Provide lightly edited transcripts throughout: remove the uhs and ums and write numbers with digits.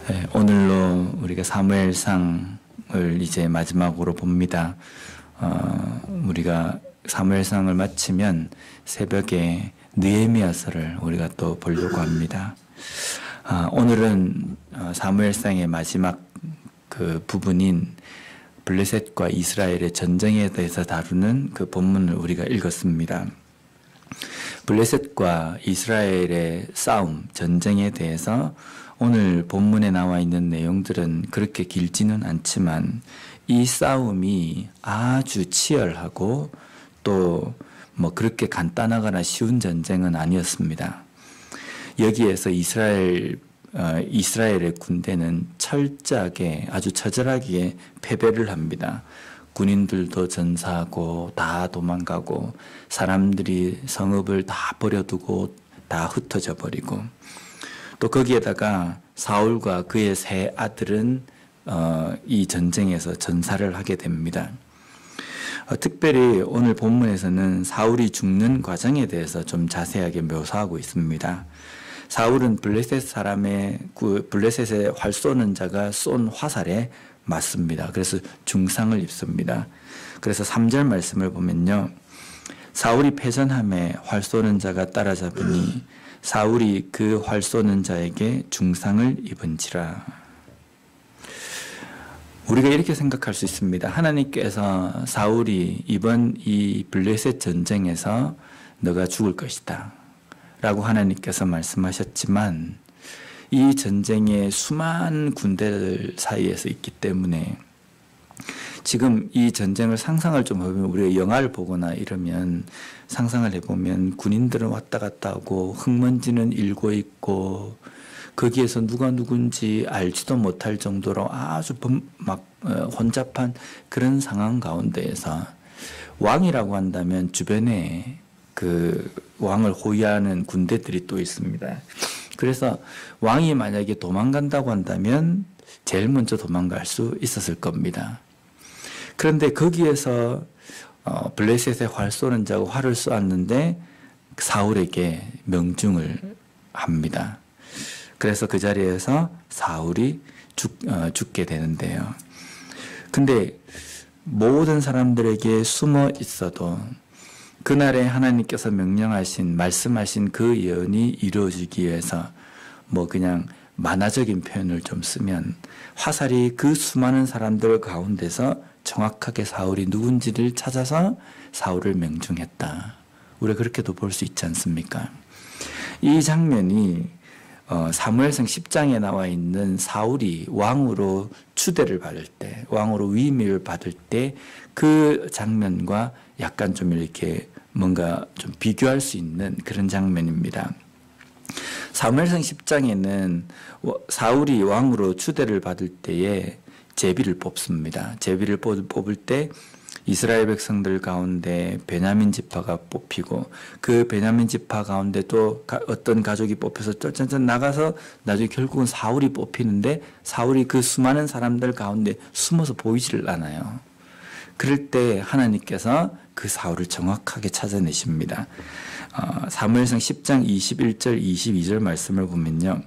네, 오늘로 우리가 사무엘상을 이제 마지막으로 봅니다. 우리가 사무엘상을 마치면 새벽에 느헤미야서를 우리가 또 보려고 합니다. 오늘은 사무엘상의 마지막 그 부분인 블레셋과 이스라엘의 전쟁에 대해서 다루는 그 본문을 우리가 읽었습니다. 블레셋과 이스라엘의 싸움, 전쟁에 대해서 오늘 본문에 나와 있는 내용들은 그렇게 길지는 않지만 이 싸움이 아주 치열하고 또 뭐 그렇게 간단하거나 쉬운 전쟁은 아니었습니다. 여기에서 이스라엘의 군대는 철저하게 아주 처절하게 패배를 합니다. 군인들도 전사하고 다 도망가고 사람들이 성읍을 다 버려두고 다 흩어져 버리고 또 거기에다가 사울과 그의 세 아들은 이 전쟁에서 전사를 하게 됩니다. 특별히 오늘 본문에서는 사울이 죽는 과정에 대해서 좀 자세하게 묘사하고 있습니다. 사울은 블레셋의 활 쏘는 자가 쏜 화살에 맞습니다. 그래서 중상을 입습니다. 그래서 3절 말씀을 보면요. 사울이 패전함에 활 쏘는 자가 따라잡으니 사울이 그 활 쏘는 자에게 중상을 입은지라. 우리가 이렇게 생각할 수 있습니다. 하나님께서 사울이 이번 이 블레셋 전쟁에서 너가 죽을 것이다 라고 하나님께서 말씀하셨지만 이 전쟁에 수많은 군대들 사이에서 있기 때문에 지금 이 전쟁을 상상을 좀 해보면 우리가 영화를 보거나 이러면 상상을 해보면 군인들은 왔다 갔다 하고 흙먼지는 일고 있고 거기에서 누가 누군지 알지도 못할 정도로 아주 혼잡한 그런 상황 가운데에서 왕이라고 한다면 주변에 그 왕을 호위하는 군대들이 또 있습니다. 그래서 왕이 만약에 도망간다고 한다면 제일 먼저 도망갈 수 있었을 겁니다. 그런데 거기에서 블레셋에 활 쏘는 자가 활을 쏘았는데 사울에게 명중을 합니다. 그래서 그 자리에서 사울이 죽게 되는데요. 근데 모든 사람들에게 숨어 있어도 그날에 하나님께서 말씀하신 그 예언이 이루어지기 위해서 뭐 그냥 만화적인 표현을 좀 쓰면 화살이 그 수많은 사람들 가운데서 정확하게 사울이 누군지를 찾아서 사울을 명중했다. 우리가 그렇게도 볼 수 있지 않습니까? 이 장면이 사무엘상 10장에 나와 있는 사울이 왕으로 추대를 받을 때, 왕으로 위임을 받을 때 그 장면과 약간 좀 이렇게 뭔가 좀 비교할 수 있는 그런 장면입니다. 사무엘상 10장에는 사울이 왕으로 추대를 받을 때에 제비를 뽑습니다. 제비를 뽑을 때 이스라엘 백성들 가운데 베냐민 지파가 뽑히고 그 베냐민 지파 가운데 또 어떤 가족이 뽑혀서 쩌쩌쩌 나가서 나중에 결국은 사울이 뽑히는데 사울이 그 수많은 사람들 가운데 숨어서 보이지를 않아요. 그럴 때 하나님께서 그 사울을 정확하게 찾아내십니다. 사무엘상 10장 21절 22절 말씀을 보면요.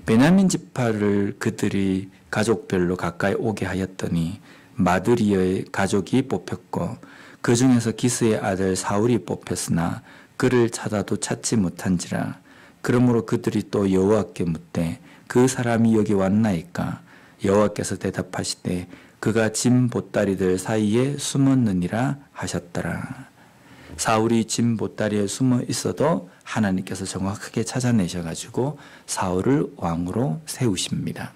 베냐민 지파를 그들이 가족별로 가까이 오게 하였더니 마드리의 가족이 뽑혔고 그 중에서 기스의 아들 사울이 뽑혔으나 그를 찾아도 찾지 못한지라. 그러므로 그들이 또 여호와께 묻되 그 사람이 여기 왔나이까? 여호와께서 대답하시되 그가 짐 보따리들 사이에 숨었느니라 하셨더라. 사울이 짐 보따리에 숨어 있어도 하나님께서 정확하게 찾아내셔가지고 사울을 왕으로 세우십니다.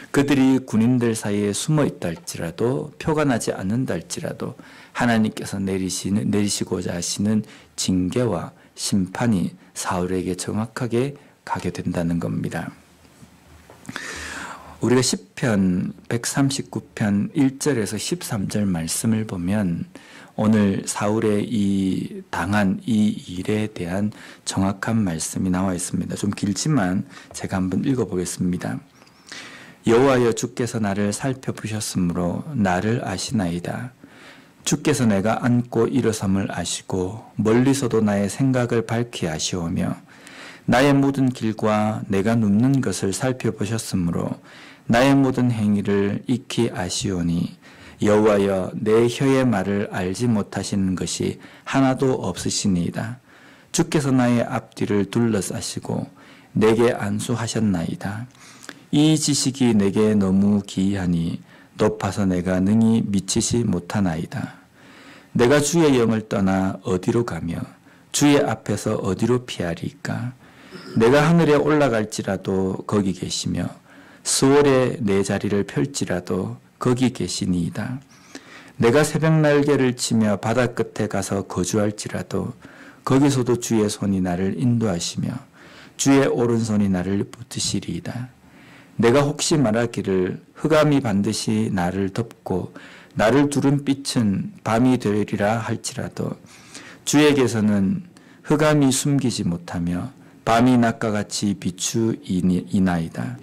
그들이 군인들 사이에 숨어 있다 할지라도 표가 나지 않는다 할지라도 하나님께서 내리시고자 하시는 징계와 심판이 사울에게 정확하게 가게 된다는 겁니다. 우리가 시편 139편 1절에서 13절 말씀을 보면 오늘 사울의 이 당한 이 일에 대한 정확한 말씀이 나와 있습니다. 좀 길지만 제가 한번 읽어보겠습니다. 여호와여 주께서 나를 살펴보셨으므로 나를 아시나이다. 주께서 내가 앉고 일어섬을 아시고 멀리서도 나의 생각을 밝히 아시오며 나의 모든 길과 내가 눕는 것을 살펴보셨으므로 나의 모든 행위를 익히 아시오니 여호와여 내 혀의 말을 알지 못하시는 것이 하나도 없으시니이다. 주께서 나의 앞뒤를 둘러싸시고 내게 안수하셨나이다. 이 지식이 내게 너무 기이하니 높아서 내가 능히 미치지 못하나이다. 내가 주의 영을 떠나 어디로 가며 주의 앞에서 어디로 피하리까? 내가 하늘에 올라갈지라도 거기 계시며 스월에 내 자리를 펼지라도 거기 계시니이다. 내가 새벽 날개를 치며 바다 끝에 가서 거주할지라도 거기서도 주의 손이 나를 인도하시며 주의 오른손이 나를 붙드시리이다. 내가 혹시 말하기를 흑암이 반드시 나를 덮고 나를 두른 빛은 밤이 되리라 할지라도 주에게서는 흑암이 숨기지 못하며 밤이 낮과 같이 비추이나이다.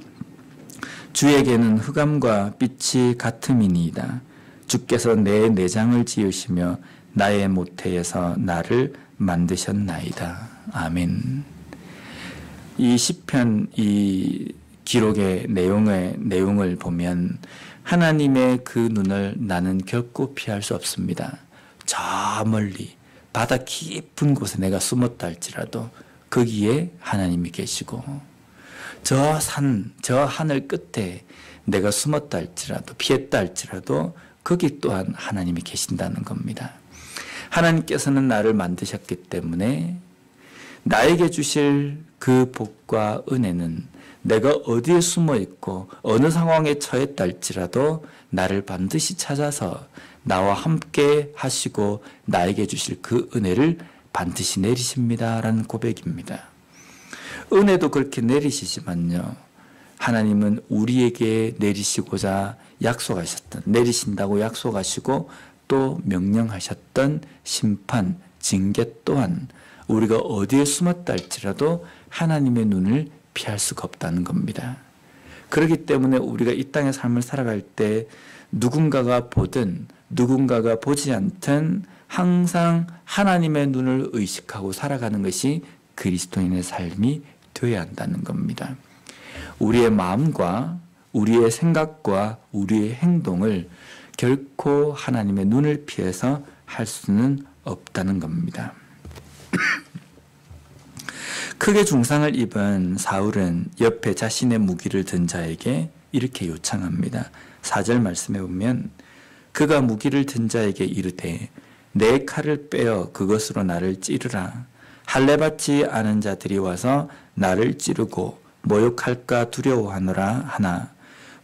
주에게는 흑암과 빛이 같음이니이다. 주께서 내 내장을 지으시며 나의 모태에서 나를 만드셨나이다. 아멘. 이 시편 이 기록의 내용을 보면 하나님의 그 눈을 나는 결코 피할 수 없습니다. 저 멀리 바다 깊은 곳에 내가 숨었다 할지라도 거기에 하나님이 계시고 저 하늘 끝에 내가 숨었다 할지라도 피했다 할지라도 거기 또한 하나님이 계신다는 겁니다. 하나님께서는 나를 만드셨기 때문에 나에게 주실 그 복과 은혜는 내가 어디에 숨어 있고 어느 상황에 처했다 할지라도 나를 반드시 찾아서 나와 함께 하시고 나에게 주실 그 은혜를 반드시 내리십니다라는 고백입니다. 은혜도 그렇게 내리시지만요. 하나님은 우리에게 내리시고자 약속하셨던, 내리신다고 약속하시고 또 명령하셨던 심판, 징계 또한 우리가 어디에 숨었다 할지라도 하나님의 눈을 피할 수가 없다는 겁니다. 그렇기 때문에 우리가 이 땅의 삶을 살아갈 때 누군가가 보든 누군가가 보지 않든 항상 하나님의 눈을 의식하고 살아가는 것이 그리스도인의 삶이 되어야 한다는 겁니다. 우리의 마음과 우리의 생각과 우리의 행동을 결코 하나님의 눈을 피해서 할 수는 없다는 겁니다. 크게 중상을 입은 사울은 옆에 자신의 무기를 든 자에게 이렇게 요청합니다. 4절 말씀에 보면 그가 무기를 든 자에게 이르되 내 칼을 빼어 그것으로 나를 찌르라. 할례받지 않은 자들이 와서 나를 찌르고 모욕할까 두려워하노라 하나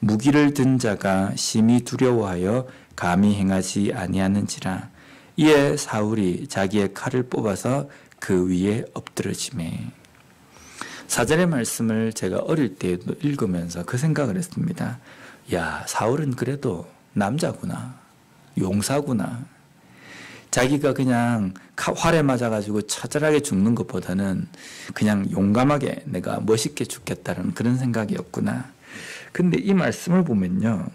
무기를 든 자가 심히 두려워하여 감히 행하지 아니하는지라. 이에 사울이 자기의 칼을 뽑아서 그 위에 엎드러지매. 4절의 말씀을 제가 어릴 때 읽으면서 그 생각을 했습니다. 야, 사울은 그래도 남자구나. 용사구나. 자기가 그냥 활에 맞아가지고 처절하게 죽는 것보다는 그냥 용감하게 내가 멋있게 죽겠다는 그런 생각이었구나. 근데 이 말씀을 보면요.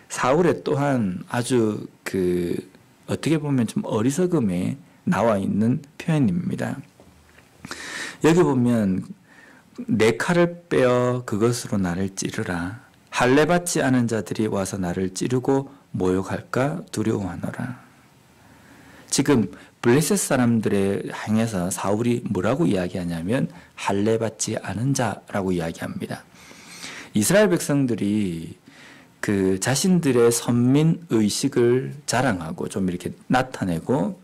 사울의 또한 아주 어떻게 보면 좀 어리석음에 나와 있는 표현입니다. 여기 보면 내 칼을 빼어 그것으로 나를 찌르라. 할례받지 않은 자들이 와서 나를 찌르고 모욕할까 두려워하노라. 지금 블레셋 사람들에 향해서 사울이 뭐라고 이야기하냐면 할례받지 않은 자라고 이야기합니다. 이스라엘 백성들이 그 자신들의 선민 의식을 자랑하고 좀 이렇게 나타내고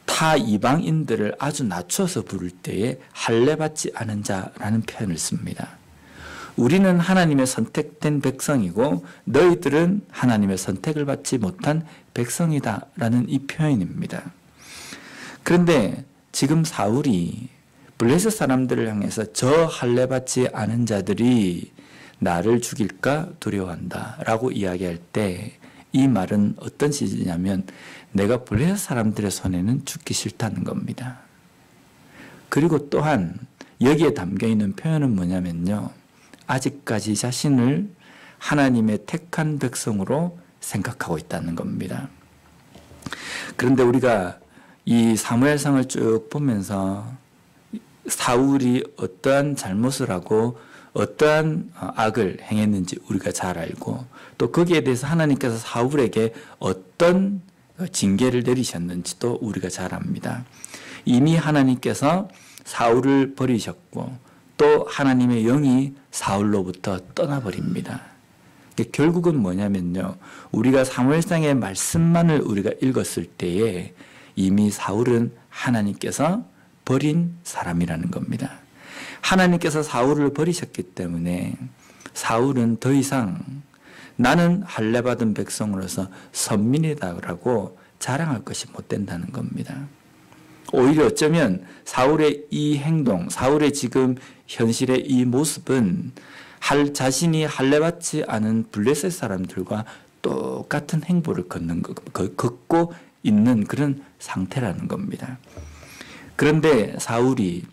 타 이방인들을 아주 낮춰서 부를 때에 할례받지 않은 자라는 표현을 씁니다. 우리는 하나님의 선택된 백성이고 너희들은 하나님의 선택을 받지 못한 백성이다 라는 이 표현입니다. 그런데 지금 사울이 블레셋 사람들을 향해서 저 할례받지 않은 자들이 나를 죽일까 두려워한다 라고 이야기할 때 이 말은 어떤 뜻이냐면 내가 블레셋 사람들의 손에는 죽기 싫다는 겁니다. 그리고 또한 여기에 담겨있는 표현은 뭐냐면요. 아직까지 자신을 하나님의 택한 백성으로 생각하고 있다는 겁니다. 그런데 우리가 이 사무엘상을 쭉 보면서 사울이 어떠한 잘못을 하고 어떠한 악을 행했는지 우리가 잘 알고 또 거기에 대해서 하나님께서 사울에게 어떤 징계를 내리셨는지도 우리가 잘 압니다. 이미 하나님께서 사울을 버리셨고 또 하나님의 영이 사울로부터 떠나버립니다. 결국은 뭐냐면요. 우리가 사무엘상의 말씀만을 우리가 읽었을 때에 이미 사울은 하나님께서 버린 사람이라는 겁니다. 하나님께서 사울을 버리셨기 때문에 사울은 더 이상 나는 할례받은 백성으로서 선민이다라고 자랑할 것이 못 된다는 겁니다. 오히려 어쩌면 사울의 이 행동, 사울의 지금 현실의 이 모습은 자신이 할례받지 않은 블레셋 사람들과 똑같은 행보를 걷고 있는 그런 상태라는 겁니다. 그런데 사울이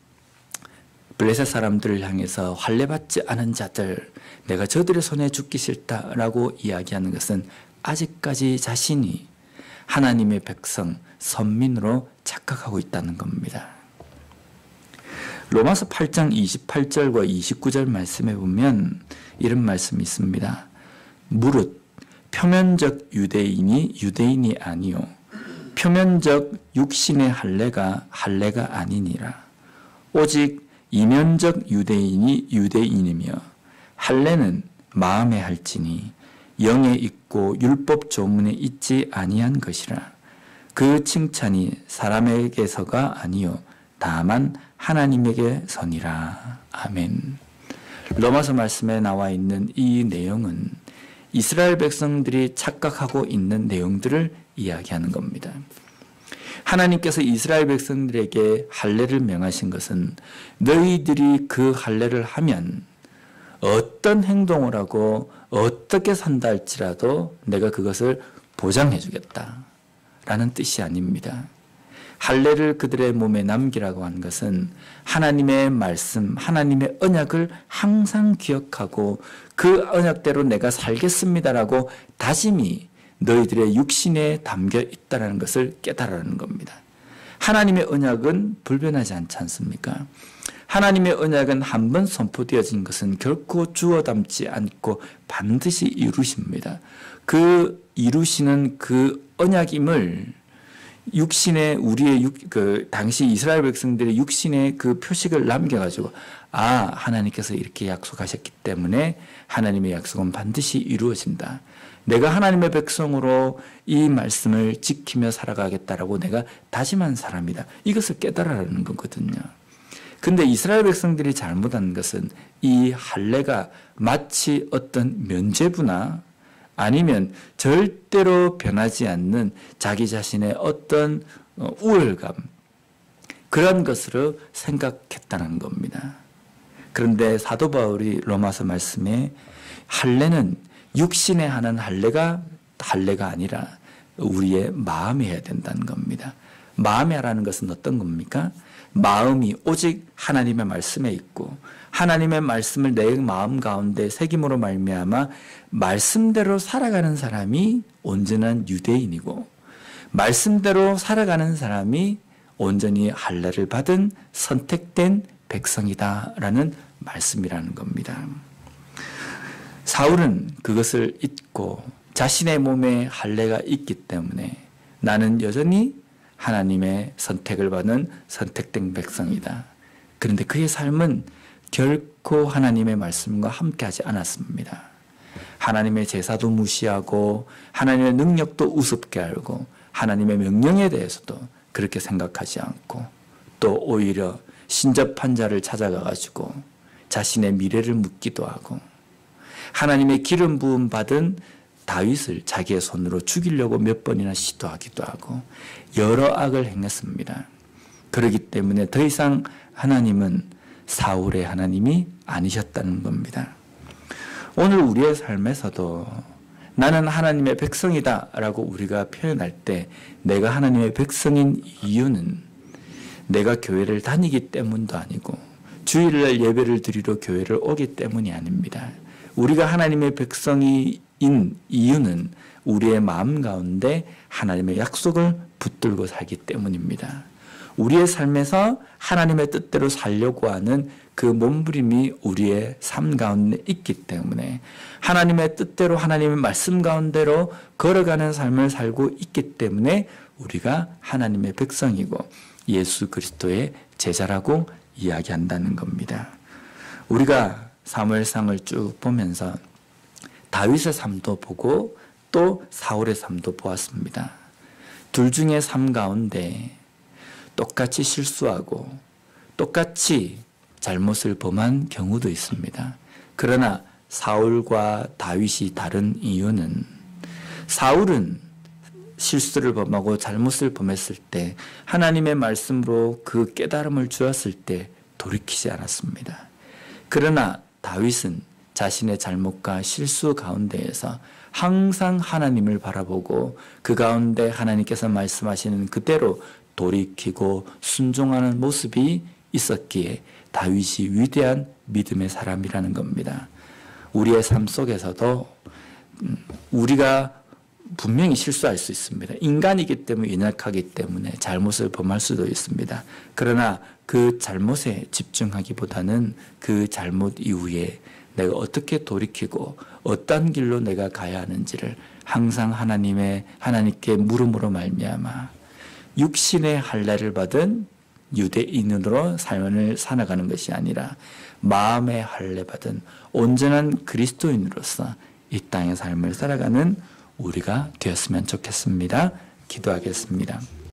블레셋 사람들을 향해서 할례받지 않은 자들, 내가 저들의 손에 죽기 싫다라고 이야기하는 것은 아직까지 자신이 하나님의 백성, 선민으로 착각하고 있다는 겁니다. 로마서 8장 28절과 29절 말씀에 보면 이런 말씀이 있습니다. 무릇 표면적 유대인이 유대인이 아니요 표면적 육신의 할례가 할례가 아니니라. 오직 이면적 유대인이 유대인이며 할례는 마음에 할지니 영에 있고 율법 조문에 있지 아니한 것이라. 그 칭찬이 사람에게서가 아니요 다만 하나님에게서니라. 아멘. 로마서 말씀에 나와 있는 이 내용은 이스라엘 백성들이 착각하고 있는 내용들을 이야기하는 겁니다. 하나님께서 이스라엘 백성들에게 할례를 명하신 것은 너희들이 그 할례를 하면 어떤 행동을 하고 어떻게 산다 할지라도 내가 그것을 보장해 주겠다라는 뜻이 아닙니다. 할례를 그들의 몸에 남기라고 한 것은 하나님의 말씀, 하나님의 언약을 항상 기억하고 그 언약대로 내가 살겠습니다라고 다짐이 너희들의 육신에 담겨 있다는 것을 깨달으라는 겁니다. 하나님의 언약은 불변하지 않지 않습니까? 하나님의 언약은 한 번 선포되어진 것은 결코 주워 담지 않고 반드시 이루십니다. 그 이루시는 그 언약임을 육신의 당시 이스라엘 백성들의 육신의 그 표식을 남겨가지고 하나님께서 이렇게 약속하셨기 때문에 하나님의 약속은 반드시 이루어진다. 내가 하나님의 백성으로 이 말씀을 지키며 살아가겠다라고 내가 다짐한 사람이다. 이것을 깨달으라는 거거든요. 근데 이스라엘 백성들이 잘못한 것은 이 할례가 마치 어떤 면죄부나 아니면 절대로 변하지 않는 자기 자신의 어떤 우월감, 그런 것으로 생각했다는 겁니다. 그런데 사도 바울이 로마서 말씀에 할례는 육신에 하는 할례가 아니라 우리의 마음에 해야 된다는 겁니다. 마음에 하라는 것은 어떤 겁니까? 마음이 오직 하나님의 말씀에 있고 하나님의 말씀을 내 마음 가운데 새김으로 말미암아 말씀대로 살아가는 사람이 온전한 유대인이고 말씀대로 살아가는 사람이 온전히 할례를 받은 선택된 백성이다라는 말씀이라는 겁니다. 사울은 그것을 잊고 자신의 몸에 할례가 있기 때문에 나는 여전히 하나님의 선택을 받은 선택된 백성이다. 그런데 그의 삶은 결코 하나님의 말씀과 함께하지 않았습니다. 하나님의 제사도 무시하고 하나님의 능력도 우습게 알고 하나님의 명령에 대해서도 그렇게 생각하지 않고 또 오히려 신접한 자를 찾아가가지고 자신의 미래를 묻기도 하고 하나님의 기름 부음 받은 다윗을 자기의 손으로 죽이려고 몇 번이나 시도하기도 하고 여러 악을 행했습니다. 그렇기 때문에 더 이상 하나님은 사울의 하나님이 아니셨다는 겁니다. 오늘 우리의 삶에서도 나는 하나님의 백성이다 라고 우리가 표현할 때 내가 하나님의 백성인 이유는 내가 교회를 다니기 때문도 아니고 주일날 예배를 드리러 교회를 오기 때문이 아닙니다. 우리가 하나님의 백성인 이유는 우리의 마음 가운데 하나님의 약속을 붙들고 살기 때문입니다. 우리의 삶에서 하나님의 뜻대로 살려고 하는 그 몸부림이 우리의 삶 가운데 있기 때문에 하나님의 뜻대로 하나님의 말씀 가운데로 걸어가는 삶을 살고 있기 때문에 우리가 하나님의 백성이고 예수 그리스도의 제자라고 이야기한다는 겁니다. 우리가 사무엘상을 쭉 보면서 다윗의 삶도 보고 또 사울의 삶도 보았습니다. 둘 중의 삶 가운데 똑같이 실수하고 똑같이 잘못을 범한 경우도 있습니다. 그러나 사울과 다윗이 다른 이유는 사울은 실수를 범하고 잘못을 범했을 때 하나님의 말씀으로 그 깨달음을 주었을 때 돌이키지 않았습니다. 그러나 다윗은 자신의 잘못과 실수 가운데에서 항상 하나님을 바라보고 그 가운데 하나님께서 말씀하시는 그대로 돌이키고 순종하는 모습이 있었기에 다윗이 위대한 믿음의 사람이라는 겁니다. 우리의 삶 속에서도 우리가 분명히 실수할 수 있습니다. 인간이기 때문에 연약하기 때문에 잘못을 범할 수도 있습니다. 그러나 그 잘못에 집중하기보다는 그 잘못 이후에 내가 어떻게 돌이키고 어떤 길로 내가 가야 하는지를 항상 하나님께 물음으로 말미암아 육신의 할례를 받은 유대인으로 삶을 살아가는 것이 아니라 마음의 할례 받은 온전한 그리스도인으로서 이 땅의 삶을 살아가는 우리가 되었으면 좋겠습니다. 기도하겠습니다.